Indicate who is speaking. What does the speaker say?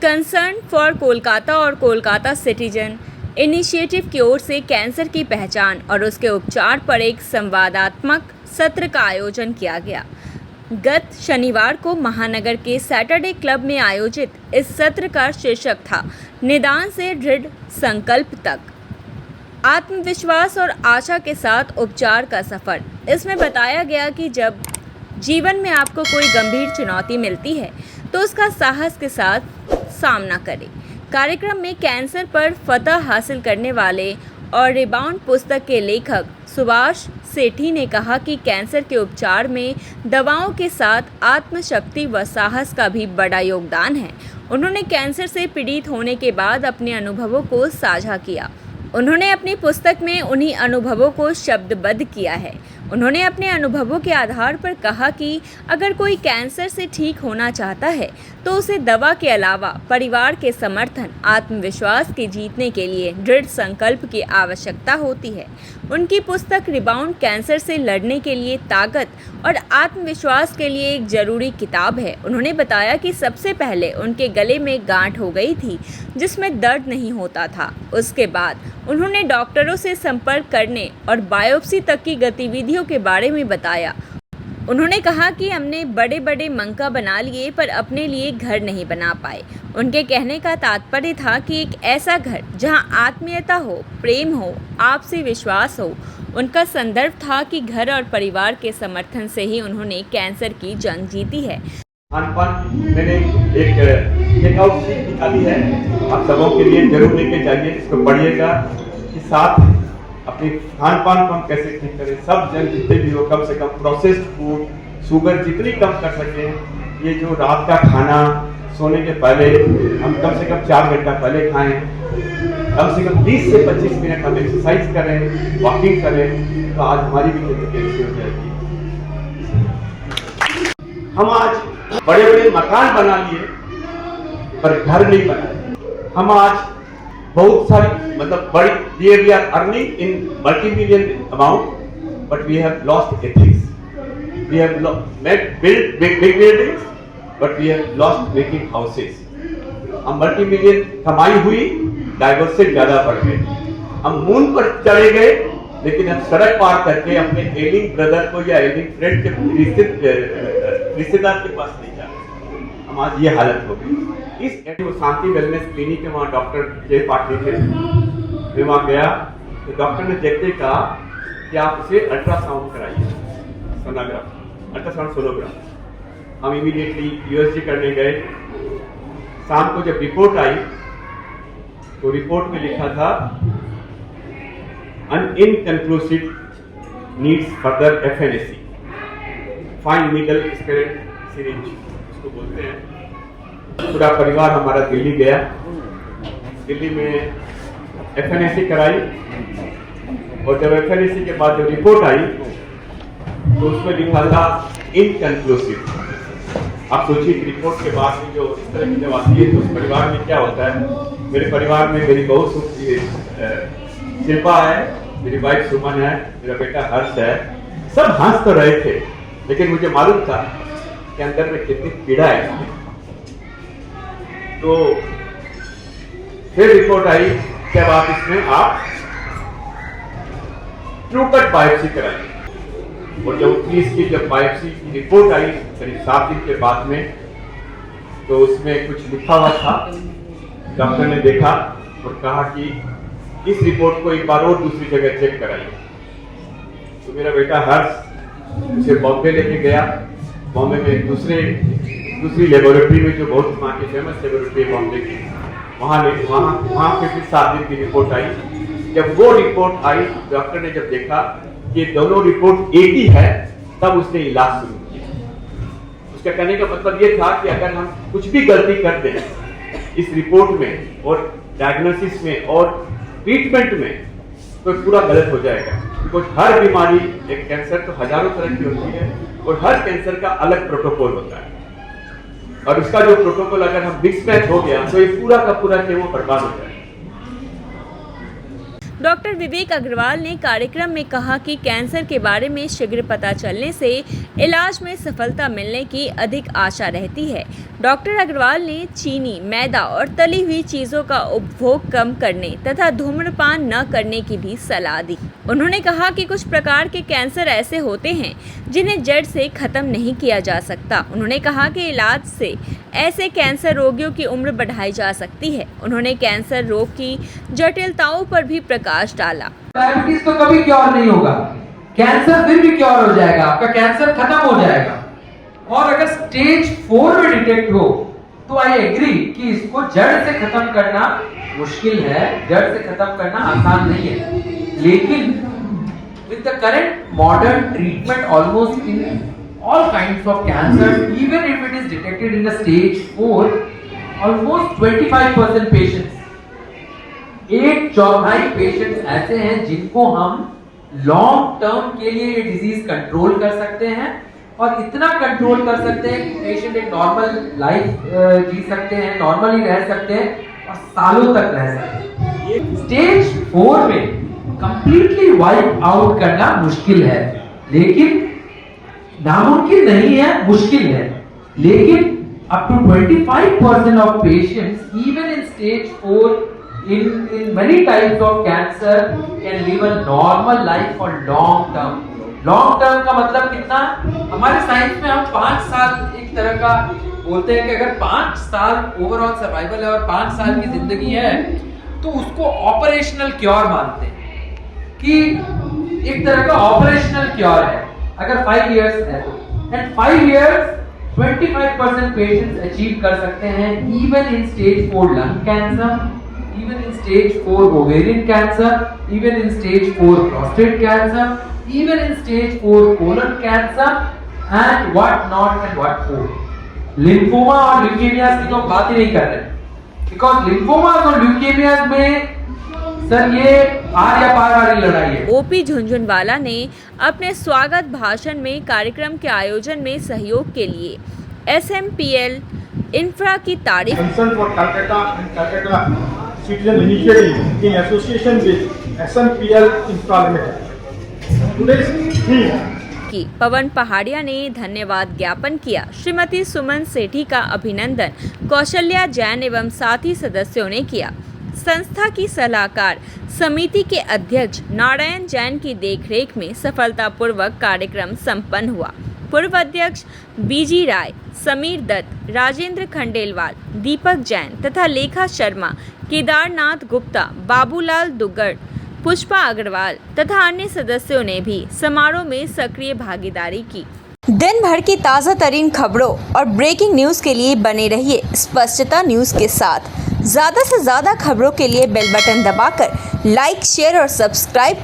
Speaker 1: Concern for Kolkata और Kolkata citizen initiative की ओर से कैंसर की पहचान और उसके उपचार पर एक संवादात्मक सत्र का आयोजन किया गया। गत शनिवार को महानगर के सैटरडे क्लब में आयोजित इस सत्र का शीर्षक था निदान से दृढ़ संकल्प तक, आत्मविश्वास और आशा के साथ उपचार का सफर। इसमें बताया गया कि जब जीवन में आपको कोई गंभीर चुनौती मिलती है तो उसका साहस के साथ सामना करें। कार्यक्रम में कैंसर पर फतह हासिल करने वाले और रिबाउंड पुस्तक के लेखक सुभाष सेठी ने कहा कि कैंसर के उपचार में दवाओं के साथ आत्मशक्ति व साहस का भी बड़ा योगदान है। उन्होंने कैंसर से पीड़ित होने के बाद अपने अनुभवों को साझा किया। उन्होंने अपनी पुस्तक में उन्हीं अनुभवों को शब्दबद्ध किया है। उन्होंने अपने अनुभवों के आधार पर कहा कि अगर कोई कैंसर से ठीक होना चाहता है तो उसे दवा के अलावा परिवार के समर्थन, आत्मविश्वास के जीतने के लिए दृढ़ संकल्प की आवश्यकता होती है। उनकी पुस्तक रिबाउंड कैंसर से लड़ने के लिए ताकत और आत्मविश्वास के लिए एक जरूरी किताब है। उन्होंने बताया कि सबसे पहले उनके गले में गांठ हो गई थी जिसमें दर्द नहीं होता था। उसके बाद उन्होंने डॉक्टरों से संपर्क करने और बायोप्सी तक की गतिविधियों के बारे में बताया। उन्होंने कहा कि हमने बड़े बड़े मंका बना लिए पर अपने लिए घर नहीं बना पाए। उनके कहने का तात्पर्य था कि एक ऐसा घर जहां आत्मीयता हो, प्रेम हो, आपसी विश्वास हो। उनका संदर्भ था कि घर और परिवार के समर्थन से ही उन्होंने कैंसर की जंग जीती है।
Speaker 2: मैंने एक आउट शीट निकाली है, आप सबों के लिए जरूर लेके जाइए, इसको पढ़िएगा कि साथ अपने खान पान को हम कैसे ठीक करें। सब जन जितने भी हो कम से कम प्रोसेस्ड फूड, शुगर जितनी कम कर सकें। ये जो रात का खाना सोने के पहले हम कम से कम 4 घंटा पहले खाएं। कम से कम 20 से 25 मिनट हम एक्सरसाइज करें, वॉकिंग करें, तो आज हमारी भी जिंदगी अच्छी हो जाएगी। हम आज बड़े बड़े मकान बना लिए पर घर नहीं बनाए। हम आज बहुत सारी बड़ी we are earning in multimillion amount but we have lost ethics. We have made build big buildings but we have lost making houses. हम मल्टी-मिलियन कमाई हुई, डाइवोर्स से ज्यादा बढ़ गए। हम मून पर चले गए लेकिन हम सड़क पार करके अपने एलिंग ब्रदर को या एलिंग फ्रेंड के रिश्तेदार के पास नहीं जा रहे। हम आज ये हालत हो गई। इस शांति वेलनेस क्लिनिक में वहाँ डॉक्टर जय पाटिल थे। मैं वहाँ गया तो डॉक्टर ने देखते कहा कि आप उसे अल्ट्रासाउंड कराइए, अल्ट्रासाउंड सोनोग्राफ। हम इमीडिएटली यूएसजी करने गए। शाम को जब रिपोर्ट आई तो रिपोर्ट में लिखा था inconclusive, needs further FNAC, fine needle spirit syringe उसको बोलते हैं। पूरा परिवार हमारा दिल्ली गया। दिल्ली में एफएनएसी कराई और जब एफएनएसी के बाद जब रिपोर्ट आई तो उसमें लिखा था इनकंक्लूसिव। आप सोचिए कि रिपोर्ट के बाद में जो इस तरह की जब आती है तो उस परिवार में क्या होता है। मेरे परिवार में मेरी बहू शिल्पा है, मेरी वाइफ सुमन है, मेरा बेटा हर्ष है। सब हंस तो रहे थे लेकिन मुझे मालूम था कि अंदर में कितनी पीड़ा है। तो फिर रिपोर्ट आई कि अब आप इसमें आप ट्रू कट बायोप्सी कराइए। और जब 30 की जब बायोप्सी की रिपोर्ट आई करीब 7 दिन के बाद में तो उसमें कुछ लिखा हुआ था। डॉक्टर ने देखा और कहा कि इस रिपोर्ट को एक बार और दूसरी जगह चेक कराइए। तो मेरा बेटा हर्ष उसे बॉम्बे लेके गया। बॉम्बे में दूसरी लेबोरेटरी में जो बहुत वहाँ की फेमस लेबोरेटरी है बॉम्बे की, वहाँ पे फिर 7 दिन की रिपोर्ट आई। जब वो रिपोर्ट आई डॉक्टर ने जब देखा कि दोनों रिपोर्ट एक ही है तब उसने इलाज शुरू किया। उसका कहने का मतलब ये था कि अगर हम कुछ भी गलती कर दें इस रिपोर्ट में और डायग्नोसिस में और ट्रीटमेंट में तो पूरा गलत हो जाएगा। बिकॉज हर बीमारी, एक कैंसर तो हजारों तरह की होती है और हर कैंसर का अलग प्रोटोकॉल होता है और उसका जो प्रोटोकॉल अगर हम मिक्स मैच हो गया तो ये पूरा का पूरा वो बर्बाद हो जाएगा।
Speaker 1: डॉक्टर विवेक अग्रवाल ने कार्यक्रम में कहा कि कैंसर के बारे में शीघ्र पता चलने से इलाज में सफलता मिलने की अधिक आशा रहती है। डॉक्टर अग्रवाल ने चीनी, मैदा और तली हुई चीज़ों का उपभोग कम करने तथा धूम्रपान न करने की भी सलाह दी। उन्होंने कहा कि कुछ प्रकार के कैंसर ऐसे होते हैं जिन्हें जड़ से खत्म नहीं किया जा सकता। उन्होंने कहा कि इलाज से ऐसे कैंसर रोगियों की उम्र बढ़ाई जा सकती है। उन्होंने कैंसर रोग की जटिलताओं पर भी प्रकाश डाला।
Speaker 3: डायबिटीज तो कभी क्योर नहीं होगा, कैंसर फिर भी क्योर हो जाएगा, आपका कैंसर खत्म हो जाएगा। और अगर स्टेज 4 में डिटेक्ट हो तो आई एग्री कि इसको जड़ से खत्म करना मुश्किल है, जड़ से खत्म करना आसान नहीं है। लेकिन with the current modern treatment almost in all kinds of cancer, even if it is detected in a stage 4, almost 25% patients, 1/4 patients ऐसे हैं जिनको हम लॉन्ग टर्म के लिए ये डिजीज कंट्रोल कर सकते हैं और इतना कंट्रोल कर सकते हैं कि पेशेंट एक नॉर्मल लाइफ जी सकते हैं, नॉर्मली रह सकते हैं और सालों तक रह सकते हैं। स्टेज 4 में कंप्लीटली वाइप आउट करना मुश्किल है, लेकिन नामुमकिन नहीं है, मुश्किल है। लेकिन up to 25% of patients even in stage 4 in many types of cancer can live a normal life for long term. long term का मतलब कितना? हमारे साइंस में हम 5 साल एक तरह का बोलते हैं कि अगर 5 साल ओवरऑल सर्वाइवल है और 5 साल की जिंदगी है तो उसको ऑपरेशनल क्योर मानते हैं कि एक तरह का ऑपरेशनल क्योर है अगर 5 इयर्स है। एंड 5 इयर्स 25% पेशेंट्स अचीव कर सकते हैं even in stage 4 lung cancer, even in stage 4 ovarian cancer, even in stage 4 prostate cancer, even in stage 4 colon cancer and what not and what for. Lymphoma और ल्यूकेमियाज की तो बात ही नहीं कर रहे, बिकॉज़ लिम्फोमास और ल्यूकेमियाज में सर ये आर या पार वाली लड़ाई है।
Speaker 1: ओपी झुनझुनवाला ने अपने स्वागत भाषण में कार्यक्रम के आयोजन में सहयोग के लिए SMPL इंफ्रा की तारीफ
Speaker 4: Concern for Calcutta and Calcutta Citizen Initiative in association with SMPL Infra Limited. Today's theme
Speaker 1: की पवन पहाड़िया ने धन्यवाद ज्ञापन किया। श्रीमती सुमन सेठी का अभिनंदन कौशल्या जैन एवं साथी सदस्यों ने किया। संस्था की सलाहकार समिति के अध्यक्ष नारायण जैन की देखरेख में सफलतापूर्वक कार्यक्रम संपन्न हुआ। पूर्व अध्यक्ष बीजी राय, समीर दत्त, राजेंद्र खंडेलवाल, दीपक जैन तथा लेखा शर्मा, केदारनाथ गुप्ता, बाबूलाल दुग्गड़, पुष्पा अग्रवाल तथा अन्य सदस्यों ने भी समारोह में सक्रिय भागीदारी की। दिन भर की ताज़ा तरीन खबरों और ब्रेकिंग न्यूज़ के लिए बने रहिए स्पष्टता न्यूज़ के साथ। ज़्यादा से ज़्यादा खबरों के लिए बेल बटन दबाकर लाइक, शेयर और सब्सक्राइब